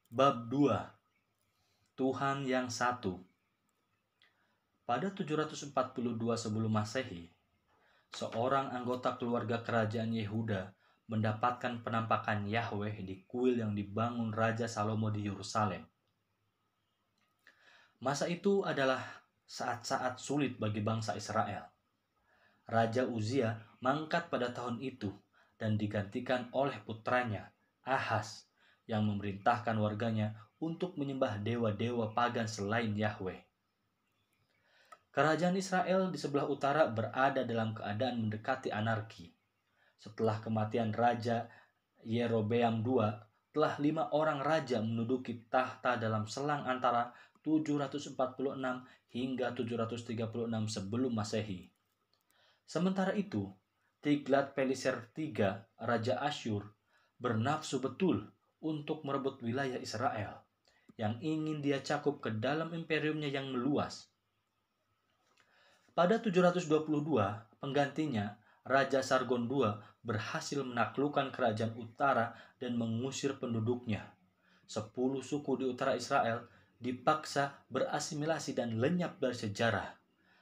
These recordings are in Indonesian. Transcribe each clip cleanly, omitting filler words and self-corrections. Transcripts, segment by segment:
Bab 2. Tuhan yang satu. Pada 742 sebelum Masehi, seorang anggota keluarga kerajaan Yehuda mendapatkan penampakan Yahweh di kuil yang dibangun Raja Salomo di Yerusalem. Masa itu adalah saat-saat sulit bagi bangsa Israel. Raja Uzia mangkat pada tahun itu dan digantikan oleh putranya, Ahaz, yang memerintahkan warganya untuk menyembah dewa-dewa pagan selain Yahweh. Kerajaan Israel di sebelah utara berada dalam keadaan mendekati anarki. Setelah kematian Raja Yerobeam II, telah 5 orang raja menduduki tahta dalam selang antara 746 hingga 736 sebelum Masehi. Sementara itu, Tiglat-Pileser III, Raja Asyur, bernafsu betul untuk merebut wilayah Israel yang ingin dia cakup ke dalam imperiumnya yang meluas. Pada 722, penggantinya, Raja Sargon II berhasil menaklukkan kerajaan utara dan mengusir penduduknya. 10 suku di utara Israel dipaksa berasimilasi dan lenyap dari sejarah.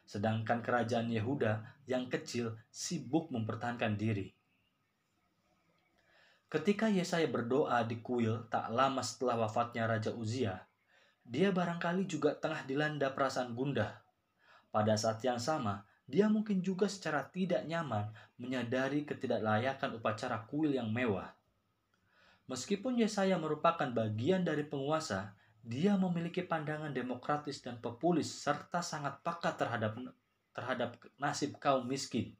Sedangkan kerajaan Yehuda yang kecil sibuk mempertahankan diri. Ketika Yesaya berdoa di kuil tak lama setelah wafatnya Raja Uzia, dia barangkali juga tengah dilanda perasaan gundah. Pada saat yang sama, dia mungkin juga secara tidak nyaman menyadari ketidaklayakan upacara kuil yang mewah. Meskipun Yesaya merupakan bagian dari penguasa, dia memiliki pandangan demokratis dan populis serta sangat peka terhadap nasib kaum miskin.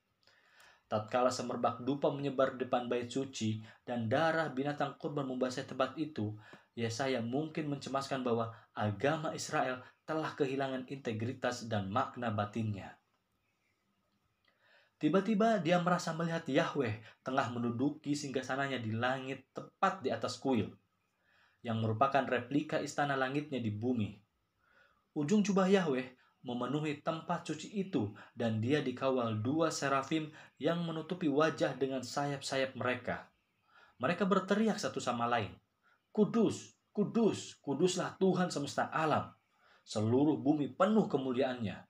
Tatkala semerbak dupa menyebar di depan bait suci dan darah binatang kurban membasahi tempat itu, Yesaya mungkin mencemaskan bahwa agama Israel telah kehilangan integritas dan makna batinnya. Tiba-tiba dia merasa melihat Yahweh tengah menduduki singgasananya di langit tepat di atas kuil, yang merupakan replika istana langitnya di bumi. Ujung jubah Yahweh memenuhi tempat suci itu dan dia dikawal 2 serafim yang menutupi wajah dengan sayap-sayap mereka. Mereka berteriak satu sama lain, "Kudus, kudus, kuduslah Tuhan semesta alam. Seluruh bumi penuh kemuliaannya."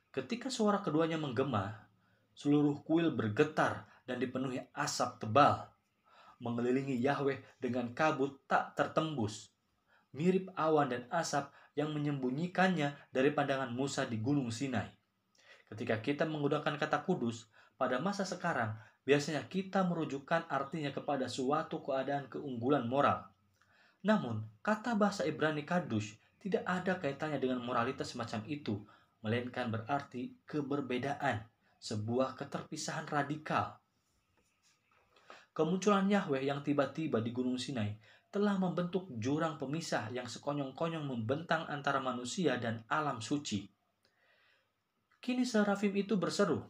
Ketika suara keduanya menggema, seluruh kuil bergetar dan dipenuhi asap tebal, mengelilingi Yahweh dengan kabut tak tertembus, mirip awan dan asap yang menyembunyikannya dari pandangan Musa di Gunung Sinai. Ketika kita menggunakan kata kudus, pada masa sekarang, biasanya kita merujukkan artinya kepada suatu keadaan keunggulan moral. Namun, kata bahasa Ibrani kadush tidak ada kaitannya dengan moralitas semacam itu, melainkan berarti keberbedaan, sebuah keterpisahan radikal. Kemunculan Yahweh yang tiba-tiba di Gunung Sinai telah membentuk jurang pemisah yang sekonyong-konyong membentang antara manusia dan alam suci. Kini serafim itu berseru,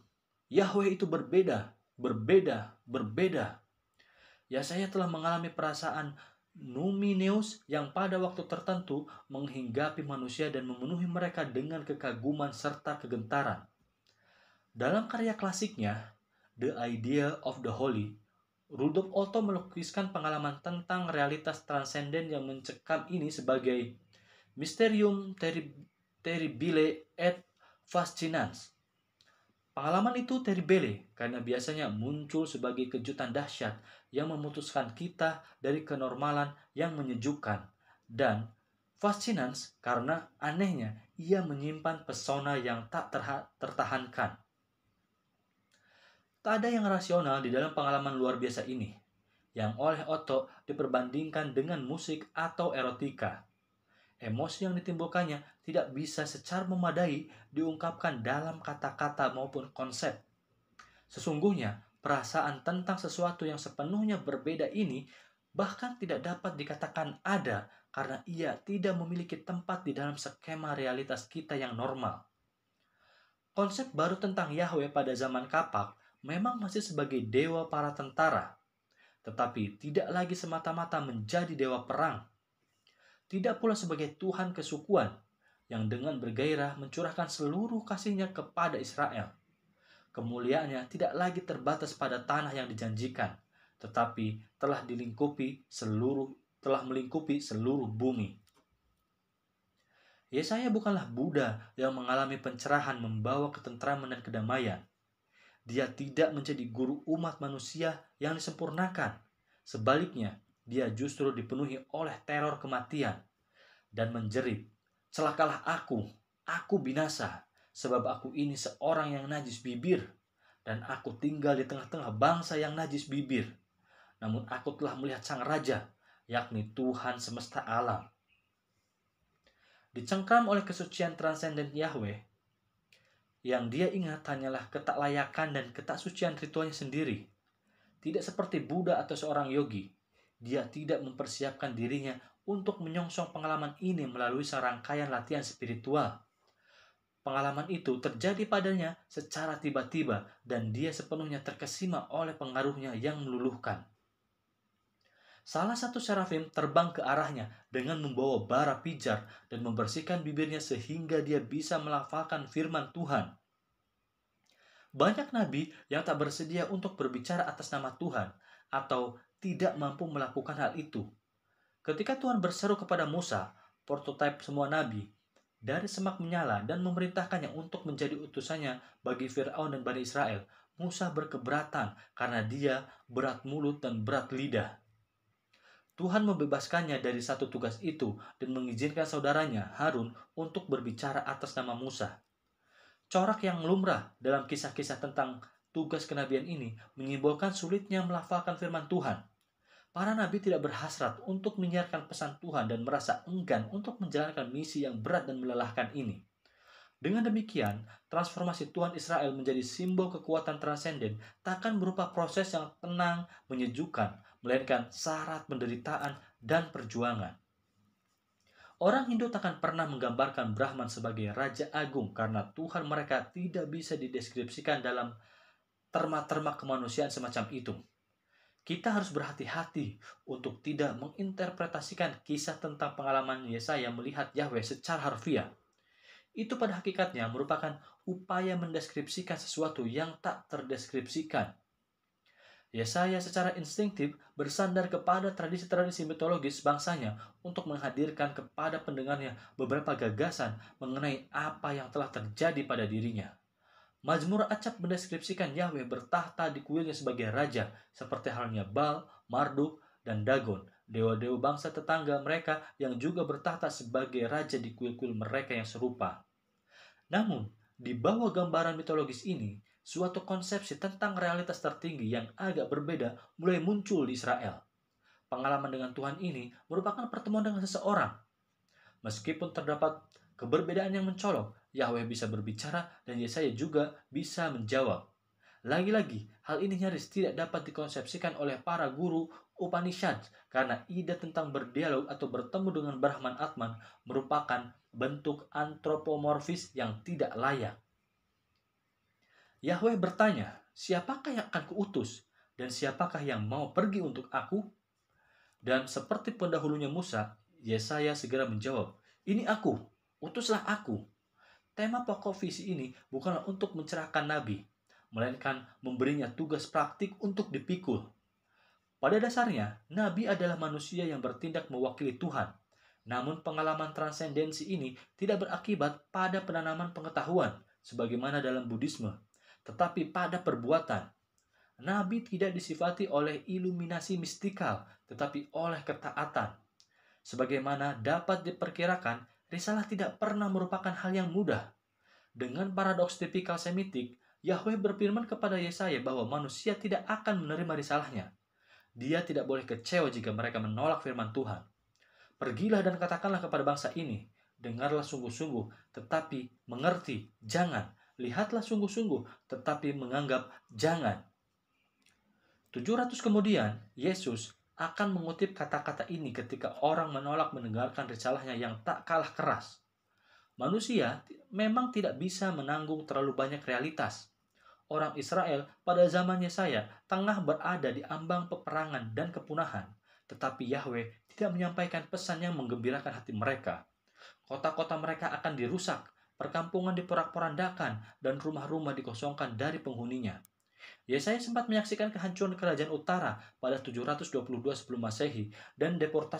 "Yahweh itu berbeda, berbeda, berbeda." Yesaya telah mengalami perasaan numineus yang pada waktu tertentu menghinggapi manusia dan memenuhi mereka dengan kekaguman serta kegentaran. Dalam karya klasiknya, The Idea of the Holy, Rudolf Otto melukiskan pengalaman tentang realitas transenden yang mencekam ini sebagai Mysterium terribile et fascinans. Pengalaman itu terribile karena biasanya muncul sebagai kejutan dahsyat yang memutuskan kita dari kenormalan yang menyejukkan, dan fascinans karena anehnya ia menyimpan pesona yang tak tertahankan. Tak ada yang rasional di dalam pengalaman luar biasa ini, yang oleh Otto diperbandingkan dengan musik atau erotika. Emosi yang ditimbulkannya tidak bisa secara memadai diungkapkan dalam kata-kata maupun konsep. Sesungguhnya, perasaan tentang sesuatu yang sepenuhnya berbeda ini bahkan tidak dapat dikatakan ada karena ia tidak memiliki tempat di dalam skema realitas kita yang normal. Konsep baru tentang Yahweh pada zaman Kapak memang masih sebagai dewa para tentara, tetapi tidak lagi semata-mata menjadi dewa perang. Tidak pula sebagai Tuhan kesukuan yang dengan bergairah mencurahkan seluruh kasih-Nya kepada Israel. Kemuliaannya tidak lagi terbatas pada tanah yang dijanjikan, tetapi telah dilingkupi seluruh telah melingkupi seluruh bumi. Yesaya bukanlah Buddha yang mengalami pencerahan membawa ketentraman dan kedamaian. Dia tidak menjadi guru umat manusia yang disempurnakan. Sebaliknya, dia justru dipenuhi oleh teror kematian dan menjerit, "Celakalah aku binasa, sebab aku ini seorang yang najis bibir, dan aku tinggal di tengah-tengah bangsa yang najis bibir. Namun aku telah melihat Sang Raja, yakni Tuhan semesta alam." Dicengkram oleh kesucian transenden Yahweh, yang dia ingat hanyalah ketaklayakan dan ketaksucian ritualnya sendiri. Tidak seperti Buddha atau seorang yogi, dia tidak mempersiapkan dirinya untuk menyongsong pengalaman ini melalui serangkaian latihan spiritual. Pengalaman itu terjadi padanya secara tiba-tiba dan dia sepenuhnya terkesima oleh pengaruhnya yang meluluhkan. Salah satu serafim terbang ke arahnya dengan membawa bara pijar dan membersihkan bibirnya sehingga dia bisa melafalkan firman Tuhan. Banyak nabi yang tak bersedia untuk berbicara atas nama Tuhan atau tidak mampu melakukan hal itu. Ketika Tuhan berseru kepada Musa, prototipe semua nabi, dari semak menyala dan memerintahkannya untuk menjadi utusannya bagi Fir'aun dan Bani Israel, Musa berkeberatan karena dia berat mulut dan berat lidah. Tuhan membebaskannya dari satu tugas itu dan mengizinkan saudaranya Harun untuk berbicara atas nama Musa. Corak yang lumrah dalam kisah-kisah tentang tugas kenabian ini menyimbolkan sulitnya melafalkan firman Tuhan. Para nabi tidak berhasrat untuk menyiarkan pesan Tuhan dan merasa enggan untuk menjalankan misi yang berat dan melelahkan ini. Dengan demikian, transformasi Tuhan Israel menjadi simbol kekuatan transenden takkan berupa proses yang tenang, menyejukkan, melainkan syarat penderitaan dan perjuangan. Orang Hindu takkan pernah menggambarkan Brahman sebagai Raja Agung karena Tuhan mereka tidak bisa dideskripsikan dalam terma-terma kemanusiaan semacam itu. Kita harus berhati-hati untuk tidak menginterpretasikan kisah tentang pengalaman Yesaya melihat Yahweh secara harfiah. Itu pada hakikatnya merupakan upaya mendeskripsikan sesuatu yang tak terdeskripsikan. Yesaya secara instinktif bersandar kepada tradisi-tradisi mitologis bangsanya untuk menghadirkan kepada pendengarnya beberapa gagasan mengenai apa yang telah terjadi pada dirinya. Mazmur Acap mendeskripsikan Yahweh bertahta di kuilnya sebagai raja, seperti halnya Baal, Marduk, dan Dagon, dewa-dewa bangsa tetangga mereka yang juga bertahta sebagai raja di kuil-kuil mereka yang serupa. Namun, di bawah gambaran mitologis ini, suatu konsepsi tentang realitas tertinggi yang agak berbeda mulai muncul di Israel. Pengalaman dengan Tuhan ini merupakan pertemuan dengan seseorang. Meskipun terdapat keberbedaan yang mencolok, Yahweh bisa berbicara dan Yesaya juga bisa menjawab. Lagi-lagi, hal ini nyaris tidak dapat dikonsepsikan oleh para guru Upanishad karena ide tentang berdialog atau bertemu dengan Brahman Atman merupakan bentuk antropomorfis yang tidak layak. Yahweh bertanya, "Siapakah yang akan kuutus? Dan siapakah yang mau pergi untuk aku?" Dan seperti pendahulunya Musa, Yesaya segera menjawab, "Ini aku, utuslah aku." Tema pokok visi ini bukanlah untuk mencerahkan nabi, melainkan memberinya tugas praktik untuk dipikul. Pada dasarnya, nabi adalah manusia yang bertindak mewakili Tuhan. Namun pengalaman transendensi ini tidak berakibat pada penanaman pengetahuan, sebagaimana dalam Buddhisme, tetapi pada perbuatan. Nabi tidak disifati oleh iluminasi mistikal, tetapi oleh ketaatan. Sebagaimana dapat diperkirakan, risalah tidak pernah merupakan hal yang mudah. Dengan paradoks tipikal Semitik, Yahweh berfirman kepada Yesaya bahwa manusia tidak akan menerima risalahnya. Dia tidak boleh kecewa jika mereka menolak firman Tuhan. "Pergilah dan katakanlah kepada bangsa ini, dengarlah sungguh-sungguh, tetapi mengerti, jangan. Lihatlah sungguh-sungguh, tetapi menganggap, jangan." 700 kemudian, Yesus akan mengutip kata-kata ini ketika orang menolak mendengarkan risalahnya yang tak kalah keras. Manusia memang tidak bisa menanggung terlalu banyak realitas. Orang Israel pada zaman Yesaya tengah berada di ambang peperangan dan kepunahan, tetapi Yahweh tidak menyampaikan pesan yang menggembirakan hati mereka. Kota-kota mereka akan dirusak, perkampungan diporak-porandakan, dan rumah-rumah dikosongkan dari penghuninya. Yesaya sempat menyaksikan kehancuran kerajaan utara pada 722 sebelum Masehi dan deportasi